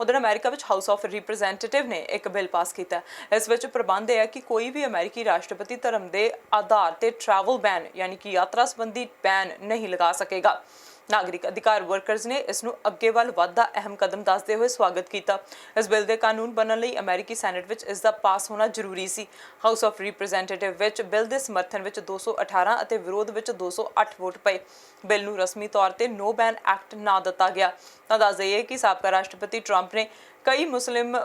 उधर America which house of representative ने एक बिल पास किया। इस विच प्रबंध है कि कोई भी अमेरिकी राष्ट्रपति धर्म के आधार पर ट्रैवल बैन यानी कि यात्रा संबंधी बैन नहीं लगा सकेगा। नागरिक अधिकार वर्कर्स ने इसनूं अगे वल वधदा अहम कदम दसदे हुए स्वागत किया। इस बिल के कानून बनने लई अमेरिकी सैनेट विच इसका पास होना जरूरी सी। हाउस ऑफ रिप्रजेंटेटिव विच बिल के समर्थन विच 218 और विरोध विच 208 वोट पए। बिल नूं रस्मी तौर पर नो बैन एक्ट ना दिता गया। तो दस दईए कि साबका राष्ट्रपति ट्रंप ने कई मुस्लिम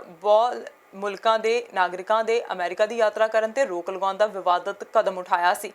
मुल्कों के नागरिकों के अमेरिका की यात्रा करने ते रोक लगाने का विवादित कदम उठाया सी।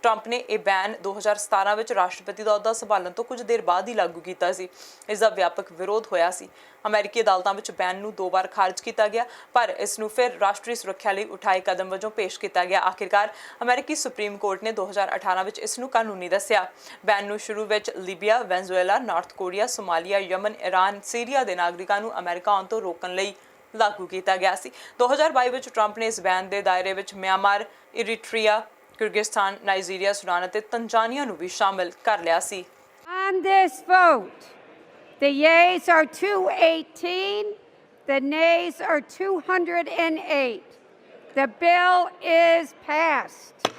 ट्रंप ने यह बैन 2017 में राष्ट्रपति का अहुदा संभालण तो कुछ देर बाद ही लागू किया सी। इसका व्यापक विरोध होया सी। अमेरिकी अदालतों में बैन नूं 2 बार खारिज किया गया, पर इसनूं फिर राष्ट्रीय सुरक्षा लई उठाए कदम वजों पेश किया गया। आखिरकार अमेरिकी सुप्रीम कोर्ट ने 2018 में इसनूं कानूनी दस्सिया। बैन नूं शुरू में Libya, Venezuela, north Korea, Somalia, Yemen, Iran, Syria के नागरिकों को अमेरिका आउण तो रोकण लई लागू किया गया सी। 2022 में ट्रंप ने इस बैन के दायरे में Myanmar, Eritrea, Kyrgyzstan, Nigeria, Sudan और तंजानिया नूं भी शामिल कर लिया सी। On this vote, the yeas are 218, the nays are 208. The bill is passed.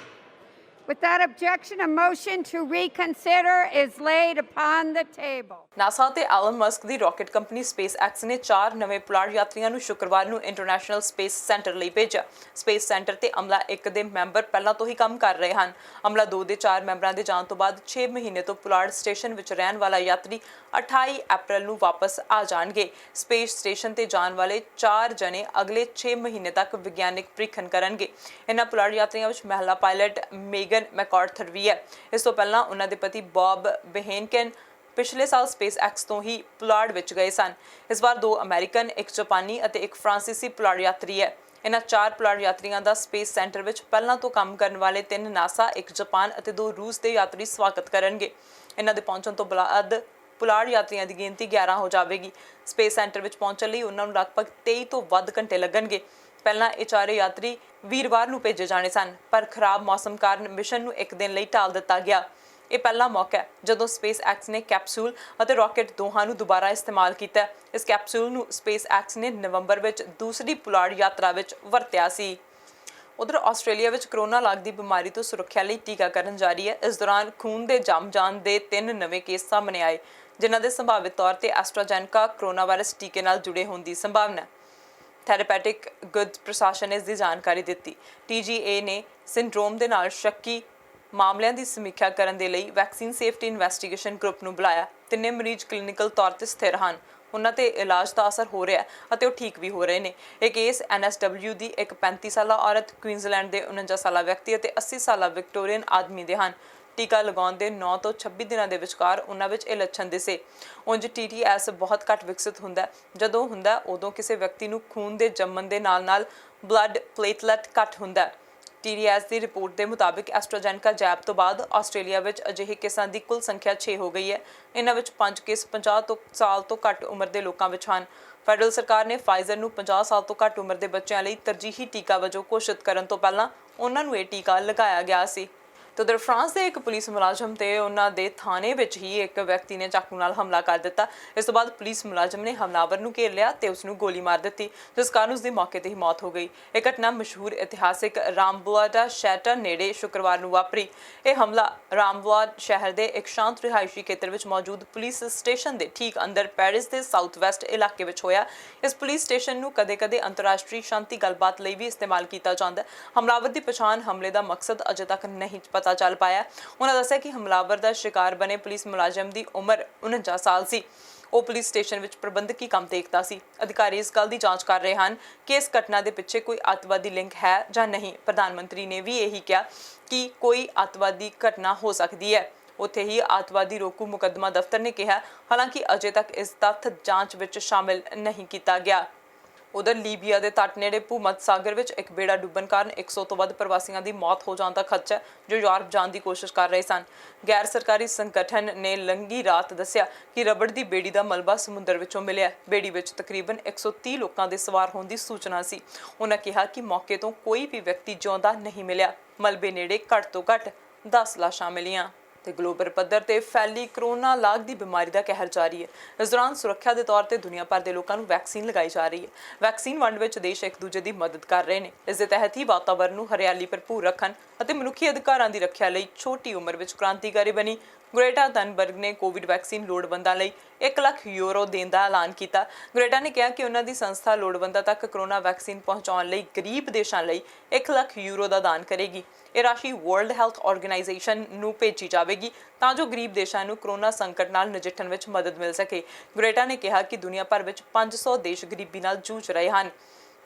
With that objection, a motion to reconsider is laid upon the table. NASA ते Elon Musk दी rocket company space x ने 4 नवे पुलाड़ यात्रियों को शुक्रवार को international space centre ਲਈ भेजा। Space centre ते अमला 1 ਦੇ ਮੈਂਬਰ ਪਹਿਲਾਂ ਤੋਂ ਹੀ ਕੰਮ ਕਰ ਰਹੇ ਹਨ। ਅਮਲਾ 2 ਦੇ 4 ਮੈਂਬਰਾਂ ਦੇ ਜਾਣ ਤੋਂ ਬਾਅਦ 6 ਮਹੀਨੇ ਤੋਂ ਪੁਲਾੜ ਸਟੇਸ਼ਨ ਵਿੱਚ ਰਹਿਣ ਵਾਲਾ ਯਾਤਰੀ 28 ਅਪ੍ਰੈਲ ਨੂੰ ਵਾਪਸ ਆ ਜਾਣਗੇ। ਸਪੇਸ ਸਟੇਸ਼ਨ ਤੇ ਜਾਣ ਵਾਲੇ 4 ਜਣੇ ਅਗਲੇ 6 ਮਹੀਨੇ ਤੱਕ ਵਿਗਿਆਨਿਕ ਪ੍ਰੀਖਣ ਕਰਨਗੇ। ਇਹਨਾਂ ਪੁਲਾੜ ਯਾਤਰੀਆਂ ਵਿੱਚ ਮਹਿਲਾ ਪਾਇਲਟ ਮੇਗਨ ਮੈਕਾਰਥਰ ਵੀ ਹੈ। ਇਸ ਤੋਂ ਪਹਿਲਾਂ ਉਹਨਾਂ ਦੇ ਪਤੀ ਬੌਬ ਬੇਹਨਕਨ पिछले साल स्पेस एक्स तो ही पुलाड़ विच गए सन। इस बार 2 अमेरिकन, 1 जापानी और 1 फ्रांसीसी पुलाड़ यात्री है। इन्हां 4 पुलाड़ यात्रियों का स्पेस सेंटर विच पहलां तो काम करने वाले 3 नासा, 1 जापान और 2 रूस के यात्री स्वागत करेंगे। इन्हां दे पहुंचण तो बाद पुलाड़ यात्रियों की गिनती 11 हो जाएगी। स्पेस सेंटर विच पहुंचण लई उन्हां नूं लगभग 23 तो वध घंटे लगणगे। पहलां ये 4 यात्री वीरवार नूं भेजे जाने सन, पर खराब मौसम कारण मिशन नूं 1 दिन लई टाल दिता गया। ये पहला मौका है जदों स्पेस एक्स ने कैप्सूल और रॉकेट दोहां नूं दोबारा इस्तेमाल किया। इस कैप्सूल नूं स्पेस एक्स ने नवंबर में दूसरी पुलाड़ यात्रा में वरत्या सी। उधर आस्ट्रेलिया में कोरोना लगदी बीमारी तो सुरक्षा लई टीकाकरण जारी है। इस दौरान खून के जम जाण के 3 नवे केस सामने आए, जिन्हां दे संभावित तौर पर एस्ट्राजेनेका कोरोना वायरस टीके नाल जुड़े होने की संभावना है। थैरेपैटिक गुड्स प्रशासन ने इसकी जानकारी दी। TGA ने सिंड्रोम के नाल शक्की मामलों की समीक्षा करने के लिए वैक्सीन सेफ्टी इन्वेस्टिगेशन ग्रुप ਨੂੰ बुलाया। 3 मरीज क्लिनिकल तौर पर स्थिर हैं, उन्होंने इलाज का असर हो रहा है और ठीक भी हो रहे हैं। एक केस NSW की एक 35 साल औरत, क्वीनसलैंड के 49 साल व्यक्ति और 80 साल विक्टोरियन आदमी के हैं। टीका लगाने के 9 तो 26 दिनों के विचकार उन्होंने ये लक्षण दिसे। उंज TTS बहुत घट विकसित होंदा जदों हुंदा उदों किसी व्यक्ति को खून के जमन के नाल ब्लड प्लेटलैट घट होंदा। TDS की रिपोर्ट के मुताबिक एस्ट्राजेनेका जैब तो बाद आस्ट्रेलिया में अजिहे केसां की कुल संख्या 6 हो गई है। इन्हां विच 5 केस 50 साल तो घट उम्र के लोगों में हैं। फैडरल सरकार ने फाइजर नूं 50 साल तो घट उम्र के बच्चों लई तरजीही टीका वजों घोषित करने तो पहलां उन्हां नूं यह टीका लगाया गया सी। तो उधर फ्रांस के एक पुलिस मुलाजम ते उन्हां दे थाने विच ही एक व्यक्ति ने चाकू नाल हमला कर दिता। इस तो बाद पुलिस मुलाजम ने हमलावर नूं घेर लिया ते उसनूं गोली मार दी, जिस कारण उसकी मौके ते ही मौत हो गई। यह घटना मशहूर इतिहासिक रामबुआडा शहर नेड़े शुक्रवार नूं वापरी। यह हमला रामबुआड शहर के एक शांत रिहायशी खेतर में मौजूद पुलिस स्टेशन के ठीक अंदर पेरिस के साउथ वैसट इलाके में होया। इस पुलिस स्टेशन नूं कदे कदे अंतरराष्ट्रीय शांति गलबात लई भी इस्तेमाल किया जाता है। हमलावर की पछाण हमले का मकसद अजे तक नहीं पता चल पाया। उन्होंने दस्सिया कि हमलावर का शिकार बने पुलिस मुलाजम की उम्र 49 साल सी। वो पुलिस स्टेशन में प्रबंधकी काम देखता सी। अधिकारी इस गल की जांच कर रहे हैं कि इस घटना के पिछे कोई अतवादी लिंक है या नहीं। प्रधानमंत्री ने भी यही कहा कि कोई अतवादी घटना हो सकती है। उत्थे ही अतवादी रोकू मुकदमा दफ्तर ने कहा, हालांकि अजे तक इस तथ्य जांच में शामिल नहीं किया गया। उधर लीबिया के तट नेड़े भूमध सागर में एक बेड़ा डुब्बन कारण 100 तो वध प्रवासियों की मौत हो जाने का खदशा है, जो यूरोप जाने की कोशिश कर रहे सन। गैर सरकारी संगठन ने लंघी रात दस्सिया कि रबड़ की बेड़ी का मलबा समुद्र विचों मिलिया। बेड़ी में तकरीबन 130 लोगों के सवार होने की सूचना सी। उन्होंने कहा कि मौके तो कोई भी व्यक्ति जिउंदा नहीं मिलिया। मलबे नेड़े घट तो घट 10 लाशां मिलियां। ਤੇ ਗਲੋਬਲ ਪੱਧਰ ਤੇ ਫੈਲੀ ਕਰੋਨਾ ਲਾਗ ਦੀ ਬਿਮਾਰੀ ਦਾ ਕਹਿਰ ਜਾਰੀ ਹੈ। ਇਸ ਦੌਰਾਨ ਸੁਰੱਖਿਆ ਦੇ ਤੌਰ ਤੇ ਦੁਨੀਆ ਭਰ ਦੇ ਲੋਕਾਂ ਨੂੰ ਵੈਕਸੀਨ ਲਗਾਈ ਜਾ ਰਹੀ ਹੈ। ਵੈਕਸੀਨ ਵੰਡ ਵਿੱਚ ਦੇਸ਼ ਇੱਕ ਦੂਜੇ ਦੀ ਮਦਦ ਕਰ ਰਹੇ ਨੇ। ਇਸ ਦੇ ਤਹਿਤ ਹੀ ਵਾਤਾਵਰਣ ਨੂੰ ਹਰਿਆਲੀ ਭਰਪੂਰ ਰੱਖਣ ਅਤੇ ਮਨੁੱਖੀ ਅਧਿਕਾਰਾਂ ਦੀ ਰੱਖਿਆ ਲਈ ਛੋਟੀ ਉਮਰ ਵਿੱਚ ਕ੍ਰਾਂਤੀਕਾਰੀ ਬਣੀ ਗ੍ਰੇਟਾ ਥਨਬਰਗ ਨੇ ਕੋਵਿਡ ਵੈਕਸੀਨ ਲੋੜਵੰਦਾਂ ਲਈ 1 ਲੱਖ ਯੂਰੋ ਦੇਣ ਦਾ ਐਲਾਨ ਕੀਤਾ। ਗ੍ਰੇਟਾ ਨੇ ਕਿਹਾ ਕਿ ਉਹਨਾਂ ਦੀ ਸੰਸਥਾ ਲੋੜਵੰਦਾਂ ਤੱਕ ਕਰੋਨਾ ਵੈਕਸੀਨ ਪਹੁੰਚਾਉਣ ਲਈ ਗਰੀਬ ਦੇਸ਼ਾਂ ਲਈ 1 ਲੱਖ ਯੂਰੋ ਦਾ ਦਾਨ ਕਰੇਗੀ। ਇਹ ਰਾਸ਼ੀ ਵਰਲਡ ਹੈਲਥ ਆਰਗੇਨਾਈਜੇਸ਼ਨ ਨੂੰ ਭੇਜੀ ਜਾਵੇਗੀ ਤਾਂ ਜੋ ਗਰੀਬ ਦੇਸ਼ਾਂ ਨੂੰ ਕਰੋਨਾ ਸੰਕਟ ਨਾਲ ਨਜਿੱਠਣ ਵਿੱਚ ਮਦਦ ਮਿਲ ਸਕੇ। ਗ੍ਰੇਟਾ ਨੇ ਕਿਹਾ ਕਿ ਦੁਨੀਆ ਭਰ ਵਿੱਚ 500 ਦੇਸ਼ ਗਰੀਬੀ ਨਾਲ ਜੂਝ ਰਹੇ ਹਨ,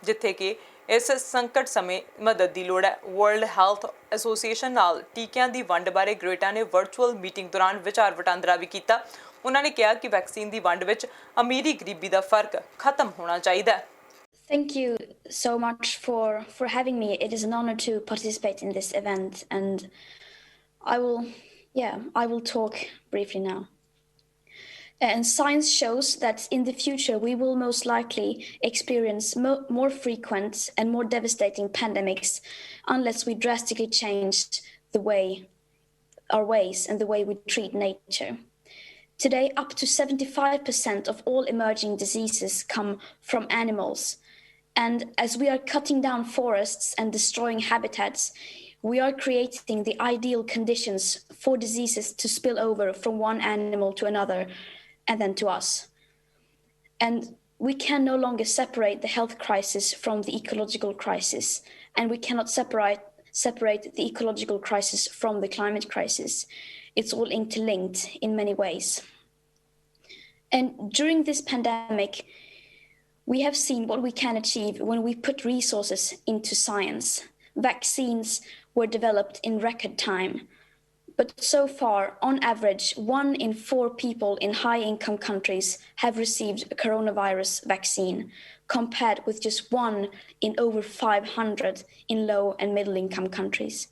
ਜਿੱਥੇ ਕਿ ਇਸ ਸੰਕਟ ਸਮੇਂ ਮਦਦ ਦੀ ਲੋੜ ਹੈ। ਵਰਲਡ ਹੈਲਥ ਐਸੋਸੀਏਸ਼ਨ ਨਾਲ ਟੀਕਿਆਂ ਦੀ ਵੰਡ ਬਾਰੇ ਗ੍ਰੇਟਾ ਨੇ ਵਰਚੁਅਲ ਮੀਟਿੰਗ ਦੌਰਾਨ ਵਿਚਾਰ ਵਟਾਂਦਰਾ ਵੀ ਕੀਤਾ। ਉਹਨਾਂ ਨੇ ਕਿਹਾ ਕਿ ਵੈਕਸੀਨ ਦੀ ਵੰਡ ਵਿੱਚ ਅਮੀਰੀ ਗਰੀਬੀ ਦਾ ਫਰਕ ਖਤਮ ਹੋਣਾ ਚਾਹੀਦਾ ਹੈ। Thank you so much for having me. It is an honor to participate in this event, and I will talk briefly now. And science shows that in the future we will most likely experience more frequent and more devastating pandemics unless we drastically change our ways and the way we treat nature. Today, up to 75% of all emerging diseases come from animals. And as we are cutting down forests and destroying habitats, we are creating the ideal conditions for diseases to spill over from one animal to another and then to us. And we can no longer separate the health crisis from the ecological crisis, and we cannot separate the ecological crisis from the climate crisis. It's all interlinked in many ways. And during this pandemic, we have seen what we can achieve when we put resources into science. Vaccines were developed in record time. But so far, on average, 1 in 4 people in high-income countries have received a coronavirus vaccine, compared with just 1 in over 500 in low- and middle-income countries.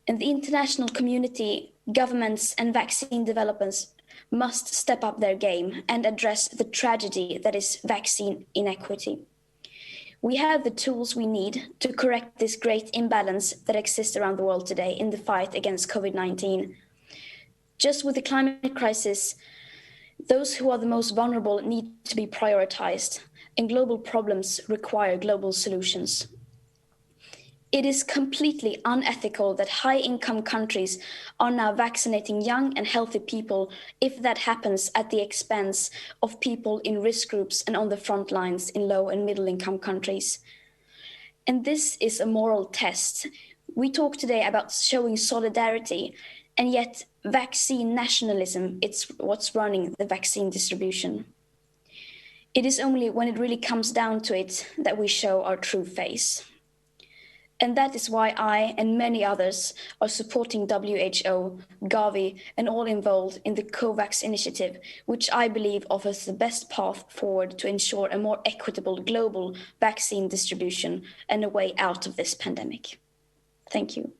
And the international community, governments, and vaccine developers must step up their game and address the tragedy that is vaccine inequity. We have the tools we need to correct this great imbalance that exists around the world today in the fight against COVID-19. Just with the climate crisis, those who are the most vulnerable need to be prioritized, and global problems require global solutions. It is completely unethical that high-income countries are now vaccinating young and healthy people if that happens at the expense of people in risk groups and on the front lines in low- and middle-income countries. And this is a moral test. We talk today about showing solidarity, and yet vaccine nationalism, it's what's running the vaccine distribution. It is only when it really comes down to it that we show our true face. And that is why I and many others are supporting WHO, Gavi, and all involved in the COVAX initiative, which I believe offers the best path forward to ensure a more equitable global vaccine distribution and a way out of this pandemic. Thank you.